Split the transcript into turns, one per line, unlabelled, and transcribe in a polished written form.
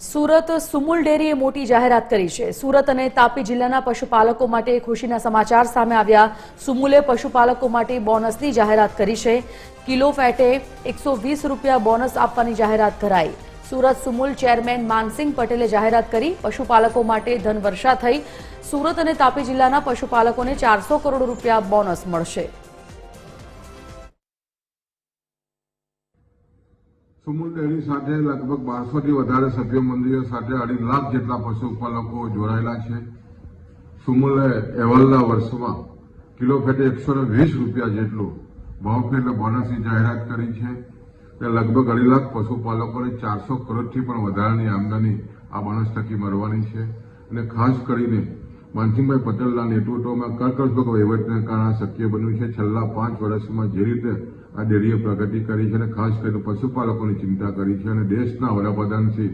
સુરત સુમુલ ડેરીએ મોટી જાહેરાત કરી છે। સુરત અને તાપી જિલ્લાના પશુપાલકો માટે ખુશીના સમાચાર સામે આવ્યા। સુમુલે પશુપાલકો માટે બોનસની જાહેરાત કરી છે। કિલો ફેટે 120 રૂપિયા બોનસ આપવાની જાહેરાત કરાઈ। સુરત સુમુલ ચેરમેન માનસિંગ પટેલે જાહેરાત કરી। પશુપાલકો માટે ધનવર્ષા થઈ। સુરત અને તાપી જિલ્લાના પશુપાલકોને 400 કરોડ રૂપિયા બોનસ મળશે।
સુમુલ ડેરી સાથે લગભગ 1200 થી વધારે સભ્ય મંડળીઓ સાથે 2.5 લાખ જેટલા પશુપાલકો જોડાયેલા છે। સુમુલે અહેવાલના વર્ષમાં કિલો ફેટે 120 રૂપિયા જેટલું ભાવફેર બોનસની જાહેરાત કરી છે। તે લગભગ 2.5 લાખ પશુપાલકોને 400 કરોડથી પણ વધારાની આમદની આ બોનસ થકી મળવાની છે। અને ખાસ કરીને માનસિંગભાઈ પટેલના નેતૃત્વમાં કર્કશબગ વહીવટને કારણે શક્ય બન્યું છે। છેલ્લા 5 વર્ષમાં જે રીતે આ ડેરીએ પ્રગતિ કરી છે અને ખાસ કરીને પશુપાલકોની ચિંતા કરી છે અને દેશના વડાપ્રધાન શ્રી